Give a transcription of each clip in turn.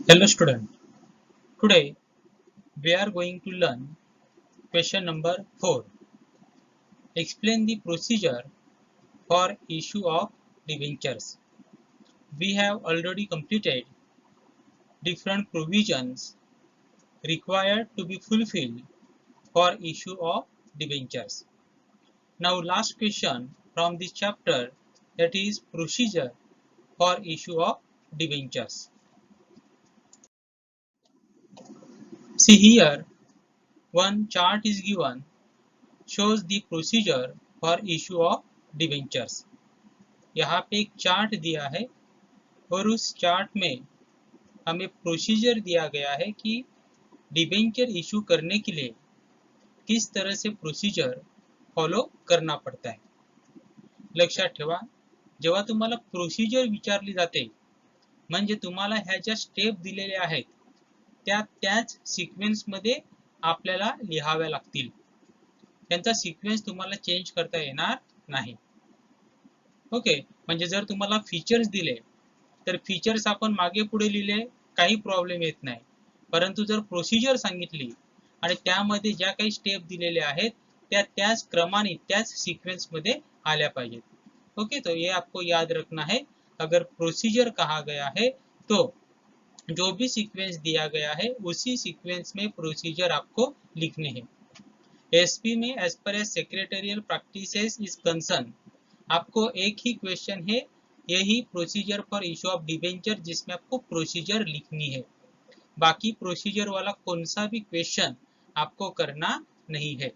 Hello student, today we are going to learn question number 4. Explain the procedure for issue of debentures. We have already completed different provisions required to be fulfilled for issue of debentures. Now last question from this chapter, that is procedure for issue of debentures. See here, one chart is given, shows the procedure for issue of debentures. यहाँ पे एक chart दिया है और उस chart में हमें procedure दिया गया है कि डिबेंचर इशू करने के लिए किस तरह से प्रोसीजर फॉलो करना पड़ता है. लक्षात ठेवा, जेव्हा तुम्हाला प्रोसीजर विचारली जाते म्हणजे तुम्हाला ह्या ज्या स्टेप दिलेल्या आहेत त्या त्याच सिक्वेन्समध्ये आपल्याला लिहाव्या लागतील. त्यांचा सिक्वेन्स तुम्हाला चेंज करता येणार नाही. ओके, म्हणजे जर तुम्हाला फीचर्स दिले तर फीचर्स आपण मागे पुढे लिहिले काही प्रॉब्लेम येत नाही, परंतु जर प्रोसीजर सांगितली आणि त्यामध्ये ज्या काही स्टेप दिलेल्या आहेत त्या त्याच क्रमाने त्याच सीक्वेंस मध्ये आल्या पाहिजेत. ओके, तो ये आपको याद रखना है. अगर प्रोसीजर कहा गया है तो जो भी सीक्वेंस दिया गया है उसी सीक्वेंस में प्रोसीजर आपको लिखने हैं. एसपी में as per as secretarial practices is concern आपको एक ही क्वेश्चन है, यही procedure for issue of debenture, जिसमें आपको प्रोसीजर लिखनी है. बाकी प्रोसीजर वाला कौन सा भी क्वेश्चन आपको करना नहीं है.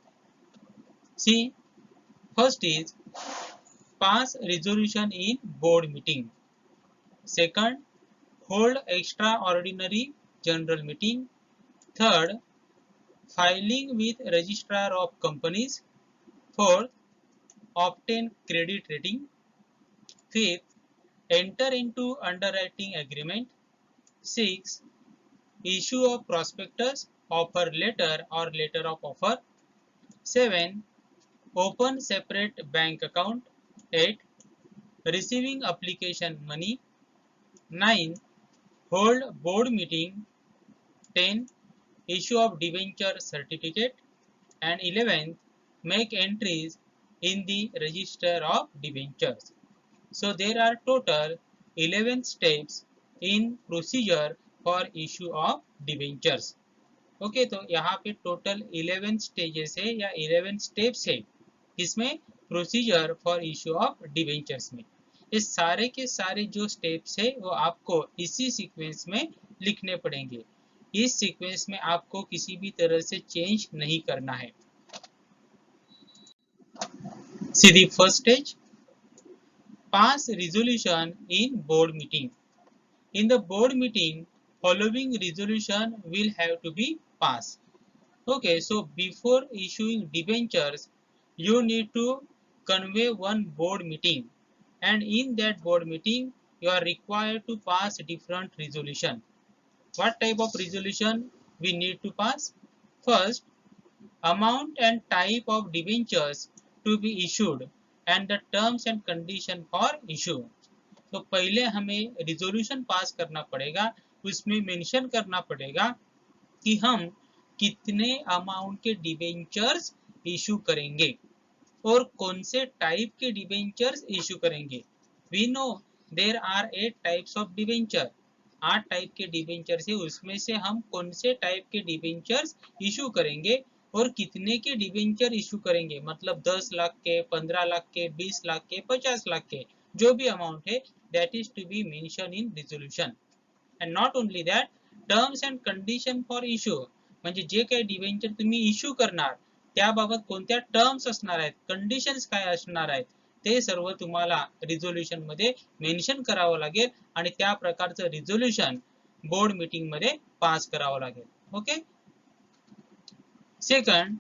See first is pass resolution in board meeting. Second, hold extraordinary general meeting. Third, filing with registrar of companies. Fourth, obtain credit rating. Fifth, enter into underwriting agreement. Six, issue of prospectus, offer letter or letter of offer. 7, open separate bank account. 8, receiving application money. 9, hold board meeting. 10, issue of debenture certificate. And 11th, make entries in the register of debentures. So there are total 11 steps in procedure for issue of debentures. Okay, तो यहाँ पे total 11 stages है या 11 steps है इसमें procedure for issue of debentures में. इस सारे के सारे जो स्टेप्स है वो आपको इसी सीक्वेंस में लिखने पड़ेंगे. इस सीक्वेंस में आपको किसी भी तरह से चेंज नहीं करना है. See the first stage, pass resolution in board meeting. In the board meeting, following resolution will have to be passed. Okay, so before issuing debentures, you need to convey one board meeting, and in that board meeting, you are required to pass different resolution. What type of resolution we need to pass? First, amount and type of debentures to be issued and the terms and condition for issue. तो पहले हमें resolution pass करना पड़ेगा, उसमें mention करना पड़ेगा कि हम कितने अमाउंट के डिबेंचर्स इशू करेंगे और कौन से टाइप के डिबेंचर्स इशू करेंगे. We know there are 8 types of debenture. 8 type के डिबेंचर्स है, उसमें से हम कौन से टाइप के डिबेंचर्स इशू करेंगे और कितने के डिबेंचर इशू करेंगे, मतलब 10 लाख के, 15 लाख के, 20 लाख के, 50 लाख के, जो भी अमाउंट है that is to be mentioned in resolution. And not only that, terms and condition for issue, म्हणजे जे काही डिबेंचर तुम्ही इश्यू करणार त्याबाबत कोणत्या टर्म्स असणार आहेत, कंडिशन्स काय असणार आहेत, ते सर्व तुम्हाला रिझोल्यूशन मध्ये मेन्शन करावं लागेल आणि त्या प्रकारचं रिझोल्यूशन बोर्ड मीटिंग मध्ये पास करावं लागेल. Okay. Second,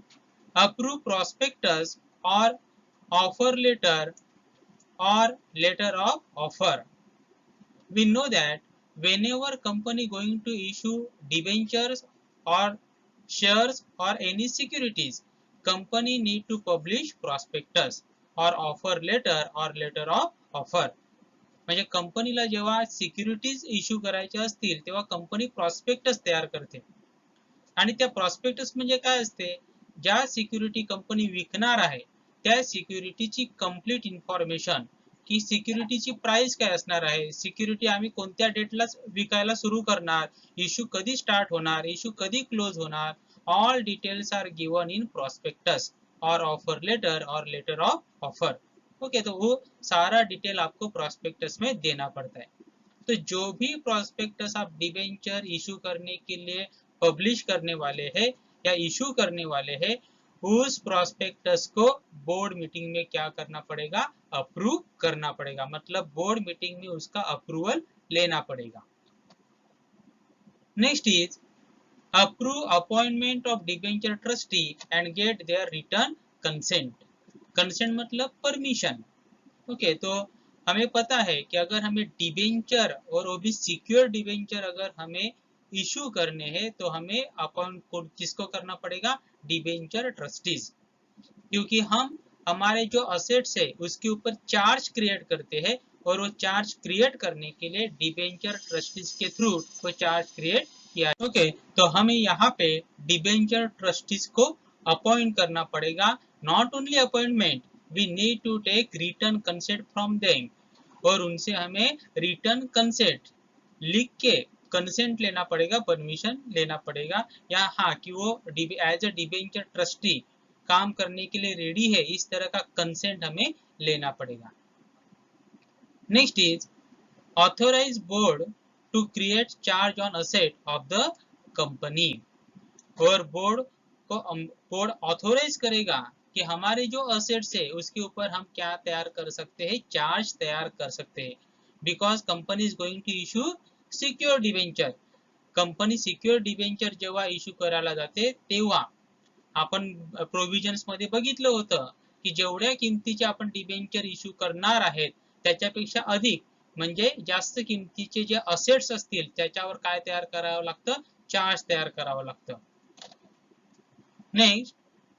approve prospectus or offer letter or letter of offer. We know that whenever company going to issue debentures or shares or any securities, company need to publish prospectus or offer letter or letter of offer. म्हणजे कंपनीला जेव्हा securities issue करायच्या असतील तेव्हा company prospectus तयार करते. आणि त्या प्रॉस्पेक्टस म्हणजे काय असते, ज्या सिक्युरिटी कंपनी विकणार आहे त्या सिक्युरिटीची कंप्लीट इन्फॉर्मेशन, की सिक्युरिटीची प्राइस काय असणार आहे, सिक्युरिटी आम्ही कोणत्या डेटला विकायला सुरू करणार, इश्यू कधी स्टार्ट होणार, इश्यू कधी क्लोज होणार, all details are given in prospectus और ऑफर लेटर और लेटर ऑफ ऑफर. ओके, तो वो सारा डिटेल आपको प्रॉस्पेक्टस में देना पड़ता है. तो जो भी प्रॉस्पेक्टस आप डिबेंचर इशू करने के लिए पब्लिश करने वाले हैं या इशू करने वाले हैं, उस प्रॉस्पेक्टस को बोर्ड मीटिंग में क्या करना पड़ेगा, अप्रूव करना पड़ेगा. मतलब बोर्ड मीटिंग में उसका अप्रूवल लेना पड़ेगा. Next is approve appointment of debenture trustee and get their written consent. Consent मतलब परमिशन. ओके, तो हमें पता है कि अगर हमें डिबेंचर और वो भी सिक्योर डिबेंचर अगर हमें इशू करने हैं तो हमें अपॉइंट किसको करना पड़ेगा, डिबेंचर ट्रस्टीज. क्योंकि हम हमारे जो असेट्स है उसके ऊपर चार्ज क्रिएट करते हैं और वो चार्ज क्रिएट करने के लिए डिबेंचर ट्रस्टीज के थ्रू वो चार्ज क्रिएट किया. ओके, तो हमें यहाँ पे डिबेंचर ट्रस्टीज को अपॉइंट करना पड़ेगा. Not only appointment, we need to take written consent from them, और उनसे हमें रिटर्न कंसेंट लिख के कंसेंट लेना पड़ेगा, परमिशन लेना पड़ेगा, या हाँ कि वो एज अ डिबेंचर ट्रस्टी काम करने के लिए रेडी है, इस तरह का कंसेंट हमें लेना पड़ेगा. Next is authorise board to create charge on asset of the company. और बोर्ड ऑथोराइज करेगा कि हमारे जो असेट्स है उसके ऊपर हम क्या तैयार कर सकते हैं, चार्ज तैयार कर सकते हैं. Because company is going to issue secure debenture. Company secure debenture जेव्हा इश्यू करायला जाते तेव्हा आपण प्रोव्हिजन्स मध्ये बघितलं होतं की जेवढ्या किमतीचे आपण डिबेंचर इश्यू करणार आहेत त्याच्यापेक्षा अधिक म्हणजे जास्त किमतीचे जे असेट्स असतील त्याच्यावर काय तयार करावं लागतं, चार्ज तयार करावं लागतं. Next,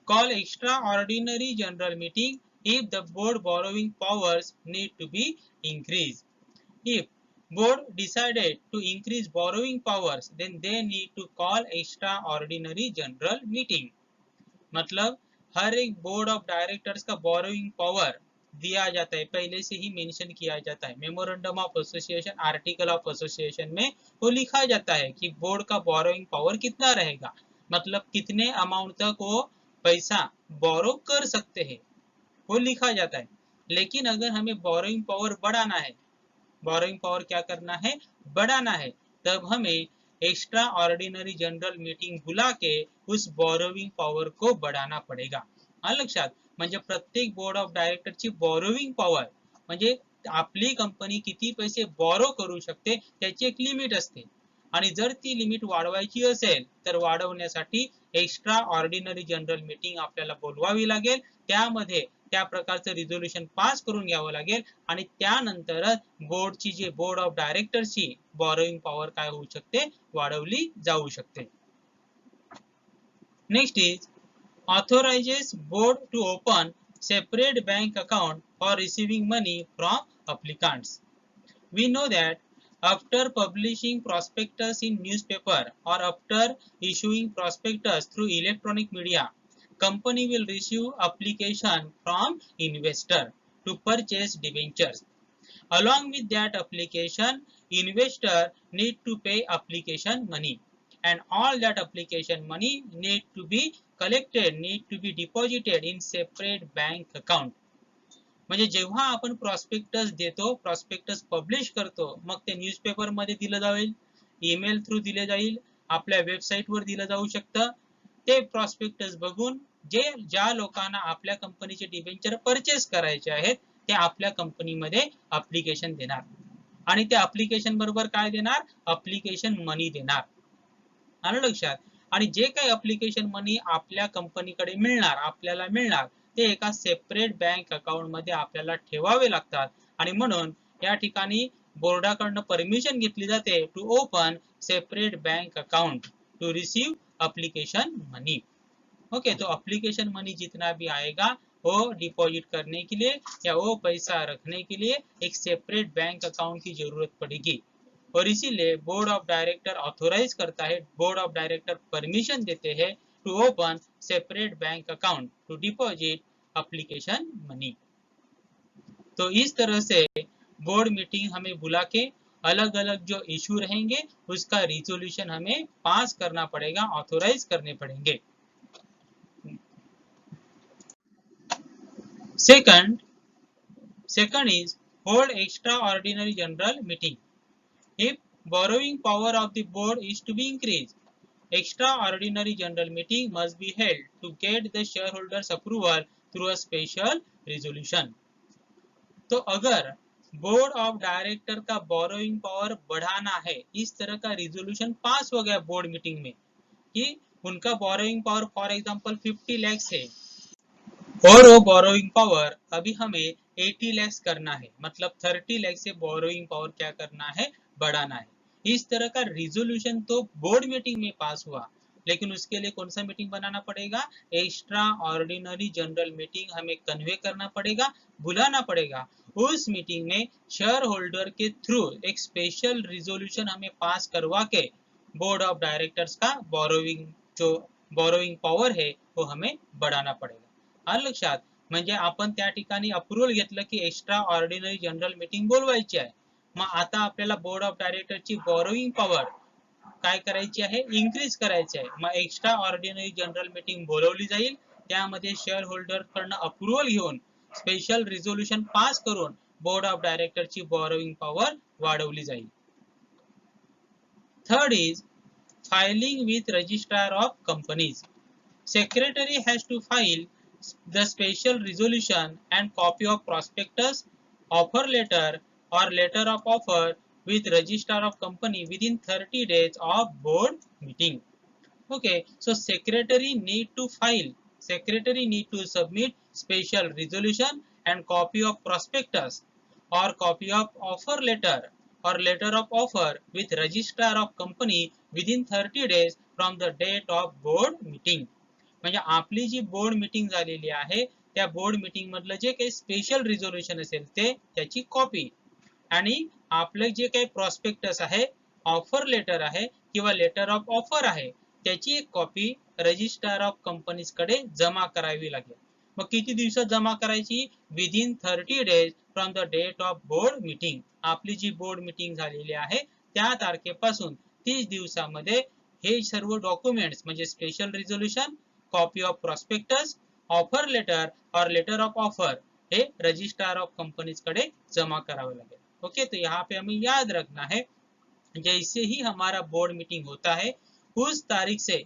call extraordinary general meeting if the board borrowing powers need to be increased. If board decided to increase borrowing powers, then they need to call extraordinary general meeting. मतलब हर एक बोर्ड ऑफ डायरेक्टर्स का borrowing power दिया जाता है, पहले से ही mention किया जाता है. Memorandum of association, article of association में वो लिखा जाता है कि बोर्ड का बोरोइंग पावर कितना रहेगा, मतलब कितने अमाउंट तक वो पैसा बोरो कर सकते हैं, वो लिखा जाता है. लेकिन अगर हमें बोरोइंग पावर बढ़ाना है, बोरोइंग पावर क्या करना है, बढ़ाना है, तब हमें एक्स्ट्रा ऑर्डिनरी जनरल मीटिंग बुला के उस बोरोविंग पॉवर को बढ़ाना पड़ेगा. हा लक्षात, म्हणजे प्रत्येक बोर्ड ऑफ डायरेक्टरची बोरोविंग पॉवर म्हणजे आपली कंपनी किती पैसे बोरो करू शकते त्याची एक लिमिट असते, आणि जर ती लिमिट वाढवायची असेल तर वाढवण्यासाठी एक्स्ट्रा ऑर्डिनरी जनरल मीटिंग आपल्याला बोलवावी लागेल. त्यामध्ये त्या प्रकारचं रिझोल्युशन पास करून घ्यावं लागेल आणि त्यानंतरच बोर्डची जी बोर्ड ऑफ डायरेक्टरची बॉरोइंग पॉवर काय होऊ शकते, वाढवली जाऊ शकते. Next is authorises board to open separate bank account for receiving money from applicants. We know that after publishing prospectus in newspaper or after issuing prospectus through electronic media, company will receive application from investor to purchase debentures. Along with that application, investor need to pay application money, and all that application money need to be collected, need to be deposited in separate bank account. म्हणजे जेव्हा आपण prospectus देतो, prospectus publish करतो, मग ते newspaper मध्ये दिलं जाईल, email through दिले जाईल, आपल्या वेबसाईटवर दिलं जाऊ शकतं. ते प्रॉस्पेक्टस बघून ज्या लोकांना आपल्या कंपनीचे डिबेंचर परचेस करायचे आहेत ते आपल्या कंपनीमध्ये अप्लिकेशन देणार, आणि त्या अप्लिकेशन बरोबर काय देणार, अप्लिकेशन मनी देणार. आलं लक्षात. आणि जे काही अप्लिकेशन मनी आपल्या कंपनीकडे मिळणार, आपल्याला मिळणार, ते एका सेपरेट बँक अकाउंट मध्ये आपल्याला ठेवावे लागतात. आणि म्हणून या ठिकाणी बोर्डाकडनं परमिशन घेतली जाते to open separate bank account to receive application money. Okay, तो अप्लिकेशन मनी जितना भी आएगा वो डिपॉजिट करने के लिए या वो पैसा रखने के लिए एक सेपरेट बैंक अकाउंट की जरूरत पड़ेगी। और इसीलिए बोर्ड ऑफ डायरेक्टर ऑथोराइज करता है, बोर्ड ऑफ डायरेक्टर परमिशन देते हैं to open separate bank account to deposit application money. तो इस तरह से बोर्ड मीटिंग हमें बुला के अलग अलग जो इशू रहेंगे उसका रिजोल्यूशन हमें पास करना पड़ेगा, ऑथोराइज करने पड़ेंगे। Second is hold extraordinary general meeting. If borrowing power of the board is to be increased, extraordinary general meeting must be held to get the shareholders approval through a special resolution. तो अगर board of director का borrowing power बढ़ाना है, इस तरह का resolution pass हो गया बोर्ड मीटिंग में कि उनका borrowing power for example 50 lakh है और वो बोरोइंग पावर अभी हमें 80 लाख करना है, मतलब 30 लाख से बोरोइंग पावर क्या करना है, बढ़ाना है। इस तरह का रिजोल्यूशन तो बोर्ड मीटिंग में पास हुआ, लेकिन उसके लिए कौन सा मीटिंग बनाना पड़ेगा, एक्स्ट्रा ऑर्डिनरी जनरल मीटिंग हमें कन्वे करना पड़ेगा, बुलाना पड़ेगा। उस मीटिंग में शेयर होल्डर के थ्रू एक स्पेशल रिजोल्यूशन हमें पास करवा के बोर्ड ऑफ डायरेक्टर्स का बोरोइंग पावर है वो हमें बढ़ाना पड़ेगा। आलं लक्षात? म्हणजे आपण त्या ठिकाणी अप्रूव्हल घेतलं की एक्स्ट्रा ऑर्डिनरी जनरल मीटिंग बोलवायची आहे, मग आता आपल्याला बोर्ड ऑफ डायरेक्टरची बोरोइंग पॉवर काय करायची आहे, इन्क्रीज करायची आहे। मग एक्स्ट्रा ऑर्डिनरी जनरल मीटिंग बोलवली जाईल, त्यामध्ये शेअर होल्डर कडनं अप्रूव्हल घेऊन स्पेशल रिझोल्यूशन पास करून बोर्ड ऑफ डायरेक्टरची बोरोइंग पॉवर वाढवली जाईल। Third is filing with registrar of companies. Secretary has to file the special resolution and copy of prospectus, offer letter or letter of offer with registrar of company within 30 days of board meeting. Okay, so secretary need to submit special resolution and copy of prospectus or copy of offer letter or letter of offer with registrar of company within 30 days from the date of board meeting. म्हणजे आपली जी board meeting झालेली आहे त्या board meeting मधलं जे काही special resolution असेल ते त्याची कॉपी आणि आपलं जे काही प्रॉस्पेक्टस आहे, ऑफर लेटर आहे किंवा लेटर ऑफ ऑफर आहे त्याची एक कॉपी रजिस्ट्रार ऑफ कंपनीज कडे जमा करावी लागेल। मग किती दिवसात जमा करायची, within 30 days from the date of board meeting. आपली जी बोर्ड मीटिंग झालेली आहे त्या तारखेपासून 30 दिवसामध्ये हे सर्व डॉक्युमेंट्स म्हणजे special resolution, copy of prospectus, offer letter और लेटर ऑफ ऑफर हे रजिस्ट्रार ऑफ कंपनीज कडे जमा करावे लागेल। ओके, तो यहाँ पे हमें याद रखना है जैसे ही हमारा बोर्ड मीटिंग होता है उस तारीख से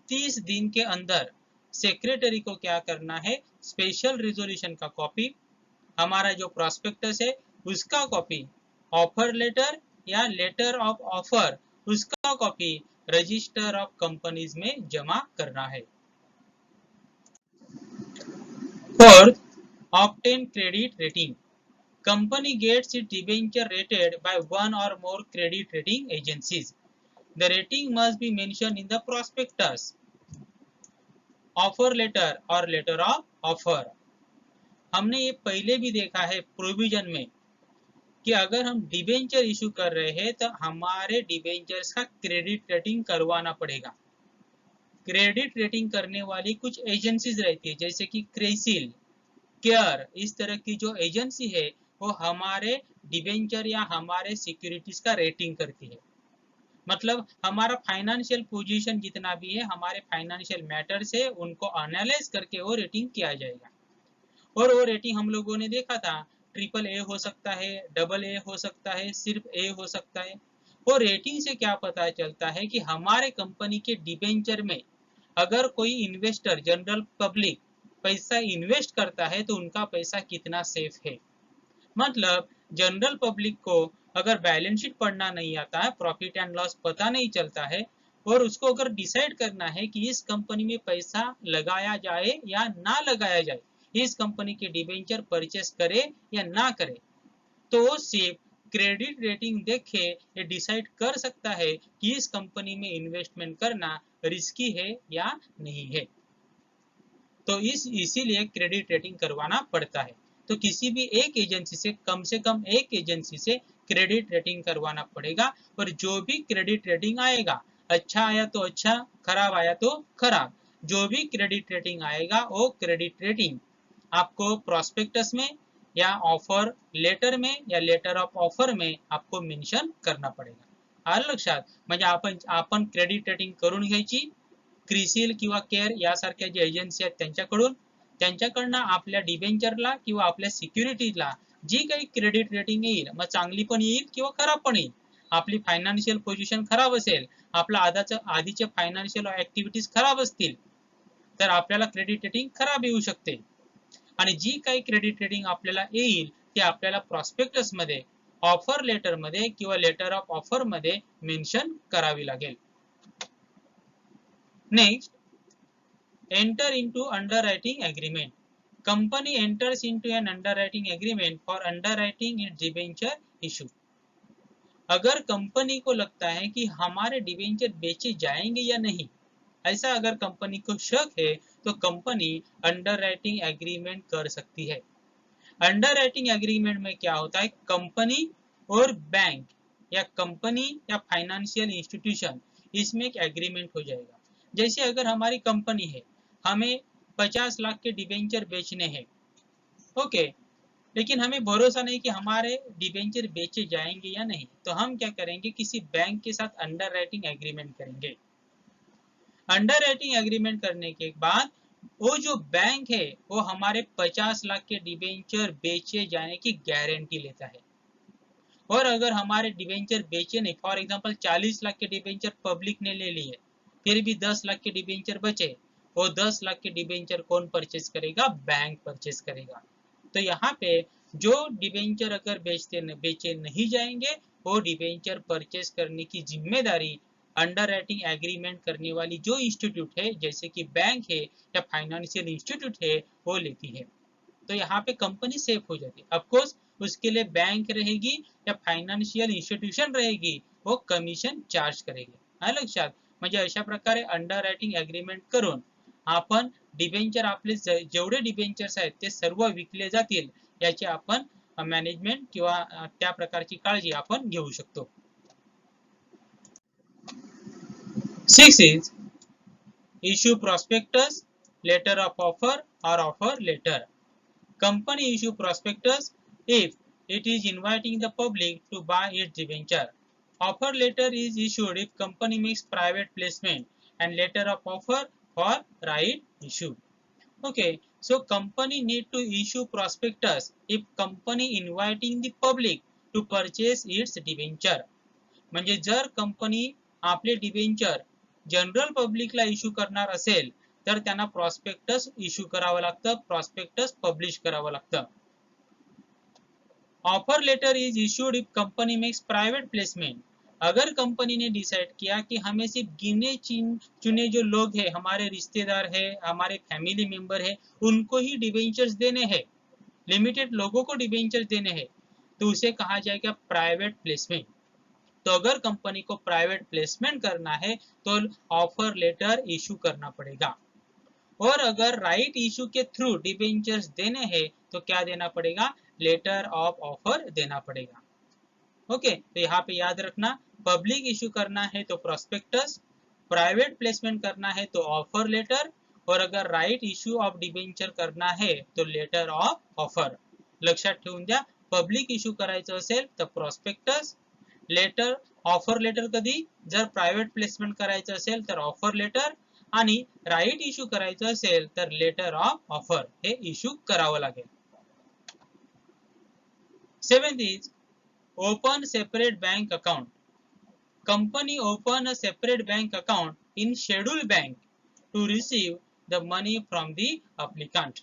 30 दिन के अंदर सेक्रेटरी को क्या करना है, स्पेशल रिजोल्यूशन का कॉपी, हमारा जो प्रॉस्पेक्टस है उसका कॉपी, ऑफर लेटर या लेटर ऑफ ऑफर उसका कॉपी रजिस्टर ऑफ कंपनीज में जमा करना है। Fourth, obtain credit rating. Company gets its debenture rated by one or more credit rating agencies. The rating must be mentioned in the prospectus, offer letter or letter of offer. हमने ये पहले भी देखा है प्रोविजन में कि अगर हम डिबेंचर इशू कर रहे हैं तो हमारे डिबेंचर्स का क्रेडिट रेटिंग करवाना पड़ेगा। क्रेडिट रेटिंग करने वाली कुछ एजेंसीज रहती है जैसे कि क्रेसिल, केयर, इस तरह की जो एजेंसी है वो हमारे डिबेंचर या हमारे सिक्योरिटीज का रेटिंग करती है। मतलब हमारा फाइनेंशियल पोजीशन जितना भी है, हमारे फाइनेंशियल मैटर से उनको एनालाइज करके वो रेटिंग किया जाएगा। और वो रेटिंग हम लोगों ने देखा था, ट्रिपल ए हो सकता है, डबल ए हो सकता है, सिर्फ ए हो सकता है। वो रेटिंग से क्या पता चलता है कि हमारे कंपनी के डिबेंचर में अगर कोई इन्वेस्टर, जनरल पब्लिक पैसा इन्वेस्ट करता है तो उनका पैसा कितना सेफ है। मतलब जनरल पब्लिक को अगर बैलेंस शीट पढ़ना नहीं आता है, प्रॉफिट एंड लॉस पता नहीं चलता है और उसको अगर डिसाइड करना है कि इस कंपनी में पैसा लगाया जाए या ना लगाया जाए, इस कंपनी के डिबेंचर परचेस करे या ना करे, तो वो सिर्फ क्रेडिट रेटिंग देखे ये डिसाइड कर सकता है कि इस कंपनी में इन्वेस्टमेंट करना रिस्की है या नहीं है। तो इसीलिए क्रेडिट रेटिंग करवाना पड़ता है। तो किसी भी एक एजेंसी से कम एक एजेंसी से क्रेडिट रेटिंग करवाना पड़ेगा, और जो भी क्रेडिट रेटिंग आएगा, अच्छा आया तो अच्छा, खराब आया तो खराब, जो भी क्रेडिट रेटिंग आएगा वो क्रेडिट रेटिंग आपको प्रॉस्पेक्टस में या ऑफर लेटर में या लेटर ऑफ ऑफर में आपको मेन्शन करना पडेगा। आलं लक्षात? म्हणजे आपण क्रेडिट रेटिंग करून घ्यायची, क्रिसिल किंवा केअर यासारख्या ज्या एजन्सी आहेत त्यांच्याकडनं आपल्या डिबेंचरला किंवा आपल्या सिक्युरिटीजला जी काही क्रेडिट रेटिंग येईल, मग चांगली पण येईल किंवा खराब पण येईल, आपली फायनान्शियल पोझिशन खराब असेल, आपला आधीचे फायनान्शियल ऍक्टिव्हिटीज खराब असतील, तर आपल्याला क्रेडिट रेटिंग खराब येऊ शकते। आणि जी काही क्रेडिट रेटिंग आपल्याला येईल ती आपल्याला प्रॉस्पेक्टस मध्ये, ऑफर लेटर मध्ये किंवा लेटर ऑफ ऑफर मध्ये मेन्शन करावी लागेल। Next, enter into underwriting agreement. Company enters into an underwriting agreement for underwriting its debenture issue. अगर कंपनी को लगता है कि हमारे डिबेंचर बेचे जाएंगे या नहीं, ऐसा अगर कंपनी को शक है तो कंपनी अंडरराइटिंग एग्रीमेंट कर सकती है। अंडरराइटिंग एग्रीमेंट में क्या होता है, कंपनी और बैंक या कंपनी या फाइनेंशियल इंस्टीट्यूशन, इसमें एक एग्रीमेंट हो जाएगा। जैसे अगर हमारी कंपनी है, हमें 50 लाख के डिबेंचर बेचने हैं, ओके, लेकिन हमें भरोसा नहीं कि हमारे डिबेंचर बेचे जाएंगे या नहीं, तो हम क्या करेंगे, किसी बैंक के साथ अंडरराइटिंग एग्रीमेंट करेंगे। अंडरराइटिंग एग्रीमेंट करने के बाद वो जो बैंक है वो हमारे 50 लाख के डिबेंचर बेचे जाने की गारंटी लेता है। और अगर हमारे डिबेंचर बेचे नहीं, फॉर एग्जांपल 40 लाख के डिबेंचर पब्लिक ने ले लिए, फिर भी 10 लाख के डिबेंचर बचे, वो 10 लाख के डिबेंचर कौन परचेस करेगा, बैंक परचेस करेगा। तो यहाँ पे जो डिबेंचर अगर बेचे नहीं जाएंगे, वो डिबेंचर परचेस करने की जिम्मेदारी अंडरराइटिंग एग्रीमेंट करने वाली जो इंस्टीट्यूट है, जैसे कि बैंक है या फाइनेंशियल इंस्टीट्यूट है, वो लेती है। तो यहाँ पे कंपनी सेफ हो जाती है। ऑफकोर्स उसके लिए बैंक रहेगी या फायनान्शियल इन्स्टिट्यूशन रहेगी, वो कमिशन चार्ज करेगी। आलं लक्षात? म्हणजे अशा प्रकारे अंडरराइटिंग एग्रीमेंट करून आपण डिबेंचर, आपले जेवढे डिबेंचर्स आहेत ते सर्व विकले जातील याची आपण मॅनेजमेंट किंवा त्या प्रकारची काळजी आपण घेऊ शकतो। 6 is issue prospectus, letter of offer or offer letter. Company issue prospectus if it is inviting the public to buy its debenture. Offer letter is issued if company makes private placement, and letter of offer for right issue. Okay, so company need to issue prospectus if company inviting the public to purchase its debenture. म्हणजे जर company आपले debenture general पब्लिकला issue करणार असेल तर त्यांना prospectus issue करावं लागतं, prospectus publish करावं लागतं। Offer letter is issued if company makes private placement. अगर कंपनी ने डिसाइड किया कि हमें सिर्फ गिने चुने जो लोग हैं, हमारे रिश्तेदार है, हमारे फैमिली मेंबर है, उनको ही डिबेंचर्स देने हैं, लिमिटेड लोगों को डिबेंचर्स देने हैं, तो उसे कहा जाएगा प्राइवेट प्लेसमेंट। तो अगर कंपनी को प्राइवेट प्लेसमेंट करना है तो ऑफर लेटर इशू करना पड़ेगा। और अगर राइट इशू के थ्रू डिबेंचर्स देने हैं तो क्या देना पड़ेगा, लेटर ऑफ ऑफर देना पड़ेगा। ओके, तो यहाँ पे याद रखना, पब्लिक इशू करना है तो प्रॉस्पेक्टस, प्राइवेट प्लेसमेंट करना है तो ऑफर लेटर, और अगर राइट इशू ऑफ डिबेंचर करना है तो लेटर ऑफ ऑफर। लक्षात ठेवून द्या, पब्लिक इशू करायचं असेल तर प्रॉस्पेक्टस, लेटर ऑफर लेटर कधी, जर प्राइवेट प्लेसमेंट करायचं असेल तर ऑफर लेटर, आणि राइट इश्यू करायचं असेल तर लेटर ऑफ ऑफर हे इश्यू करावं लागेल। 7th is open separate bank account. Company open a separate bank account in scheduled bank to receive the money from the applicant.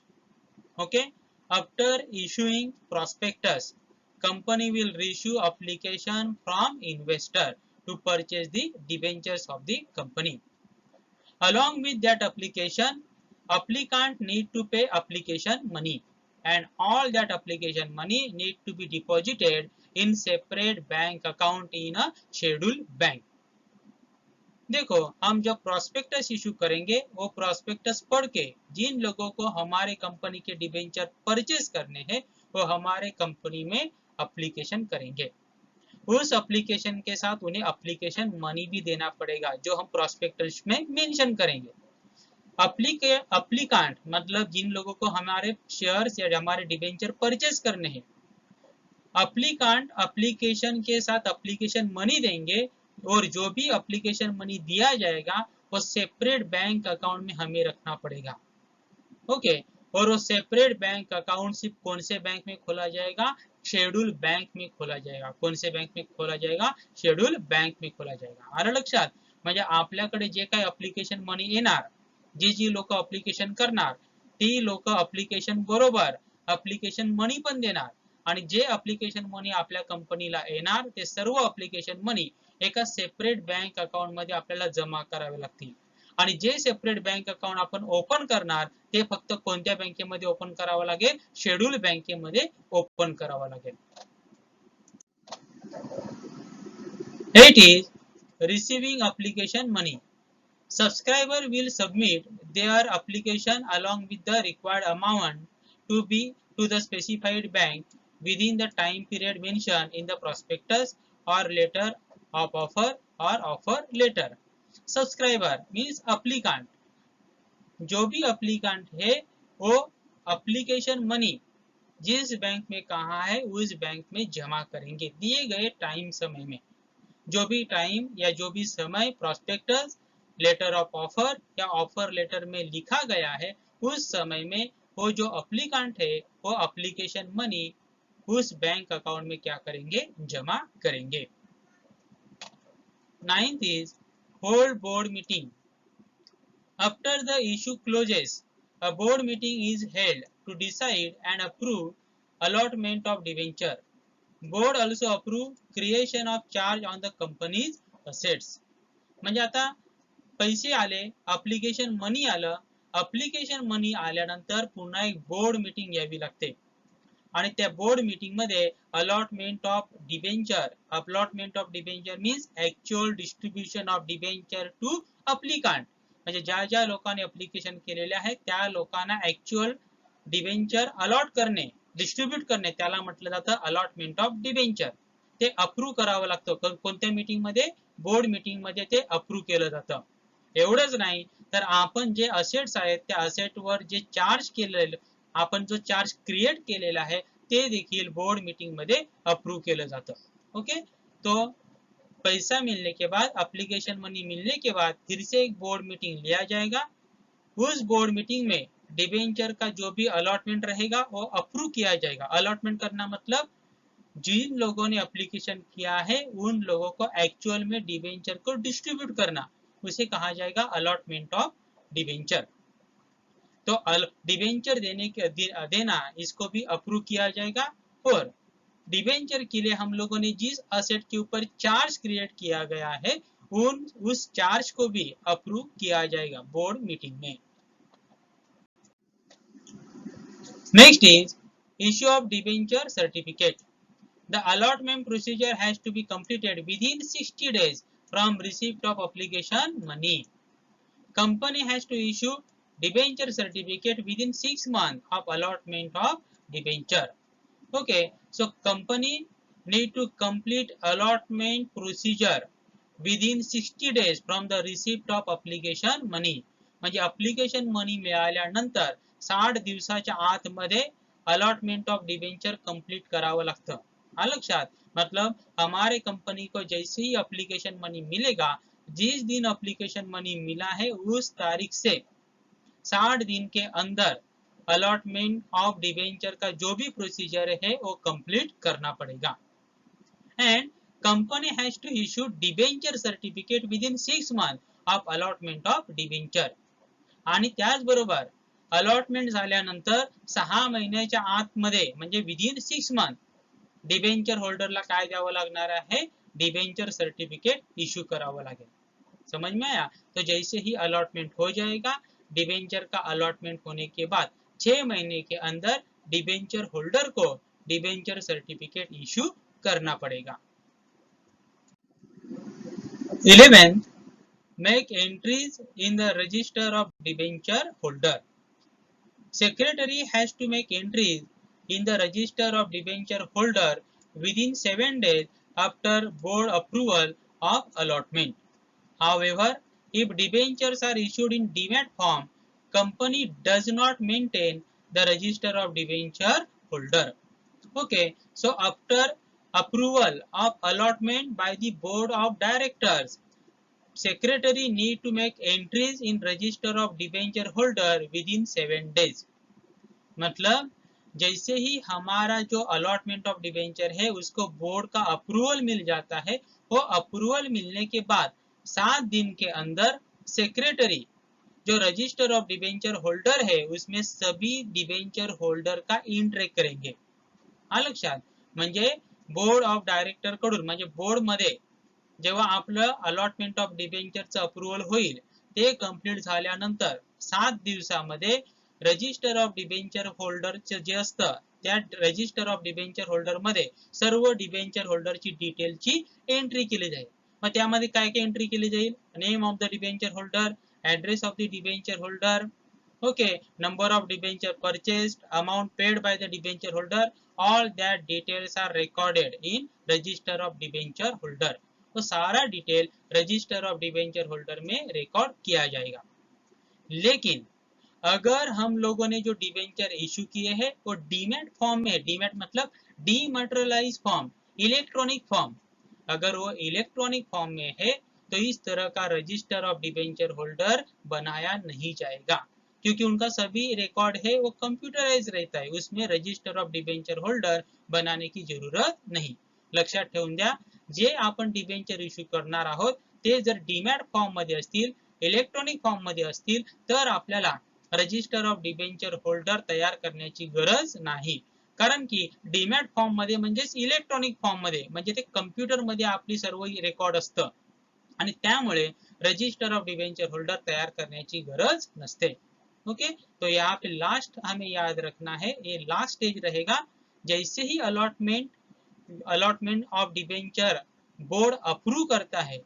Okay, after issuing prospectus, company will issue application from investor to purchase the debentures of the company. Along with that application, applicant need to pay application money, and all that application money need to be deposited in separate bank account in a scheduled bank. देखो, हम जब prospectus issue करेंगे वो prospectus पढ़ के जिन लोगों को हमारे कंपनी के डिबेंचर परचेज करने हैं वो हमारे कंपनी में एप्लीकेशन करेंगे। उस एप्लीकेशन के साथ उन्हें एप्लीकेशन मनी भी देना पड़ेगा जो हम प्रोस्पेक्टस में मेंशन करेंगे। एप्लीकांट मतलब जिन लोगों को हमारे शेयर्स या हमारे डिबेंचर परचेज करने हैं, एप्लीकांट एप्लीकेशन के साथ एप्लीकेशन मनी देंगे और जो भी एप्लीकेशन मनी दिया जाएगा वो सेपरेट बैंक अकाउंट में हमें रखना पड़ेगा। ओके, और वो सेपरेट बैंक अकाउंट सिर्फ कौन से बैंक में खोला जाएगा? शेड्यूल बैंक में खोला जाएगा। कौन से बैंक में खोला जाएगा? शेड्यूल बैंक में खोला जाएगा। आलं लक्षात? म्हणजे आपल्याकडे जे काही एप्लीकेशन मनी येणार, जी लोक एप्लीकेशन करणार ती लोक एप्लीकेशन बरोबर एप्लीकेशन मनी पण देणार आणि जे एप्लीकेशन मनी आपल्या कंपनीला येणार ते सर्व एप्लीकेशन मनी एका सेपरेट बँक अकाउंट मध्ये आपल्याला जमा करावे लागतील आणि जे सेपरेट बँक अकाउंट आपण ओपन करणार ते फक्त कोणत्या बँकेमध्ये ओपन करावं लागेल? शेड्यूल बँकेमध्ये ओपन करावं लागेल। 8 is receiving application money. Subscriber will submit their application along with the required amount to the specified bank within the time period mentioned in the prospectus or letter of offer or offer letter. Subscriber means applicant. जो भी applicant है वो application money जिस bank में कहा है उस bank में जमा करेंगे दिए गए टाइम समय में। जो भी टाइम या जो भी समय प्रोस्पेक्टस, लेटर ऑफ ऑफर या ऑफर लेटर में लिखा गया है उस समय में वो जो एप्लीकेंट है वो एप्लीकेशन मनी उस बैंक अकाउंट में क्या करेंगे? जमा करेंगे। 9th is hold board meeting. After the issue closes, a board meeting is held to decide and approve allotment of debenture. Board also approve creation of charge on the company's assets. म्हणजे आता पैसे आले, application money आलं, application money आल्यानंतर पुन्हा एक board meeting घ्यावी लागते आणि त्या बोर्ड मीटिंग मध्ये allotment of debenture, allotment of debenture means actual distribution of debenture to applicant, म्हणजे ज्या ज्या लोकांनी एप्लीकेशन केलेले आहे त्या लोकांना ऍक्च्युअल डिबेंचर अलॉट करणे, डिस्ट्रीब्यूट करणे त्याला म्हटलं जातं अलॉटमेंट ऑफ डिबेंचर। ते अप्रूव्ह करावं लागतं कोणत्या मीटिंग मध्ये? बोर्ड मीटिंग मध्ये ते अप्रूव्ह केलं जातं। एवढंच नाही तर आपण जे असेट्स आहेत त्या असेट वर जे चार्ज केलेलं आपण जो चार्ज क्रिएट केलेला है ते देखील बोर्ड मीटिंग मध्ये अप्रूव केलं जातं। ओके, तो पैसा मिलने के बाद, एप्लीकेशन मनी मिलने के बाद फिर से एक बोर्ड मीटिंग लिया जाएगा। उस बोर्ड मीटिंग में डिबेंचर का जो भी अलॉटमेंट रहेगा वो अप्रूव किया जाएगा। अलॉटमेंट करना मतलब जिन लोगों ने एप्लीकेशन किया है उन लोगों को एक्चुअल में डिबेंचर को डिस्ट्रीब्यूट करना, उसे कहा जाएगा अलॉटमेंट ऑफ डिबेंचर। तो डिबेंचर देना इसको भी अप्रूव किया जाएगा और डिबेंचर के लिए हम लोगों ने जिस असेट के ऊपर चार्ज क्रिएट किया गया है उस चार्ज को भी अप्रूव किया जाएगा बोर्ड मीटिंग में। Next is issue of debenture certificate. The allotment procedure has to be completed within 60 days from receipt of application money. Company has to issue debenture certificate within 6 months of allotment of debenture. Okay, so company need to complete allotment procedure within 60 days from the receipt of application money. म्हणजे application money मिळाल्यानंतर 60 दिवसाच्या आतमध्ये allotment of debenture complete करावं लागतं। लक्षात? मतलब हमारे company को जैसे ही एप्लीकेशन मनी मिलेगा, जिस दिन एप्लीकेशन मनी मिला है उस तारीख से 60 दिन के अंदर अलॉटमेंट ऑफ डिबेंचर का जो भी प्रोसीजर है वो कंप्लीट करना पड़ेगा। And company has to issue debenture certificate within 6 month of allotment of debenture. आणि त्याचबरोबर अलॉटमेंट झाल्यानंतर 6 महिन्याच्या आतमध्ये म्हणजे विदिन 6 मंथ डिबेंचर होल्डरला काय द्यावं लागणार है? डिबेंचर सर्टिफिकेट इश्यू करावं लागेल। समझ में आया? तो जैसे ही अलॉटमेंट हो जाएगा, डिबेंचर का अलॉटमेंट होने के बाद 6 महीने के अंदर डिबेंचर होल्डर को डिबेंचर सर्टिफिकेट इश्यू करना पड़ेगा। 11 make entries in the register of debenture holder. Secretary has to make entries in the register of debenture holder within 7 days after board approval of allotment. However, if debentures are issued in demat form, company does not maintain the register of debenture holder. Okay, so after approval of allotment by the board of directors, secretary need to make entries in register of debenture holder within 7 days. मतलब जैसे ही हमारा जो allotment of debenture है उसको board का approval मिल जाता है, वो अप्रूवल मिलने के बाद 7 दिन के अंदर सेक्रेटरी जो रजिस्टर ऑफ डिबेंचर होल्डर है उसमें सभी डिबेंचर होल्डर का एंट्री करेंगे. लक्षात म्हणजे बोर्ड ऑफ डायरेक्टर कडून म्हणजे बोर्ड मध्ये जेव्हा आपलं अलॉटमेंट ऑफ डिबेंचरचं अप्रूव्हल होईल ते कंप्लीट झाल्यानंतर 7 दिवसामध्ये रजिस्टर ऑफ डिबेंचर होल्डरचे जे असतं त्या रजिस्टर ऑफ डिबेंचर होल्डर मध्ये सर्व डिबेंचर होल्डरची डिटेलची एंट्री केली जाईल. मग त्यामध्ये काय काय एंट्री केली जाईल? Name of the debenture holder, address of the debenture holder, okay, number of debenture purchased, amount paid by the debenture holder, all that details are recorded in register of debenture holder. तो सारा detail register of debenture holder में record किया जाएगा. लेकिन अगर हम लोगों ने जो डिबेंचर इशू किए हैं वो डीमैट फॉर्म में है, डीमैट मतलब डीमैटेरियलाइज फॉर्म, इलेक्ट्रॉनिक फॉर्म, अगर वो इलेक्ट्रॉनिक फॉर्म में है तो इस तरह का रजिस्टर ऑफ डिबेंचर होल्डर बनाया नहीं जाएगा, क्योंकि उनका सभी रिकॉर्ड है वो कंप्यूटराइज रहता है, उसमें रजिस्टर ऑफ डिबेंचर होल्डर बनाने की जरूरत नाही. लक्षात ठेवून द्या, जे आपण डिबेंचर इश्यू करणार आहोत ते जर डीमॅट फॉर्म मध्ये असतील, इलेक्ट्रॉनिक फॉर्म मध्ये असतील तर आपल्याला रजिस्टर ऑफ डिबेंचर होल्डर तयार करण्याची गरज नाही. कारण की डीमॅट फॉर्म मध्ये म्हणजेच इलेक्ट्रॉनिक फॉर्म मध्ये म्हणजे ते कम्प्युटर मध्ये आपली सर्व रेकॉर्ड असतं आणि त्यामुळे रजिस्टर ऑफ डिबेंचर होल्डर तैयार करने की गरज नसते. ओके, तो यहाँ पे लास्ट हमें याद रखना है, ये लास्ट स्टेज रहेगा. जैसे ही allotment of debenture board approve करता है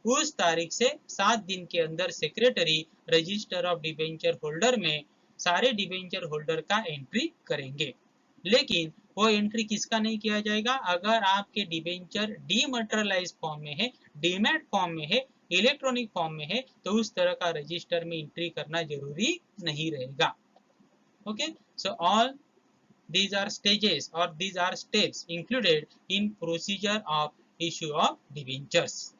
उस तारीख से 7 दिन के अंदर secretary register of debenture holder में सारे डिबेंचर होल्डर का एंट्री करेंगे. लेकिन वो एंट्री किसका नहीं किया जाएगा? अगर आपके डिबेंचर डीमटेरियलाइज फॉर्म में है, डीमैट फॉर्म में है, इलेक्ट्रॉनिक फॉर्म में है तो उस तरह का रजिस्टर में एंट्री करना जरूरी नहीं रहेगा. Okay, so all these are stages or these are steps included in procedure of issue of debentures.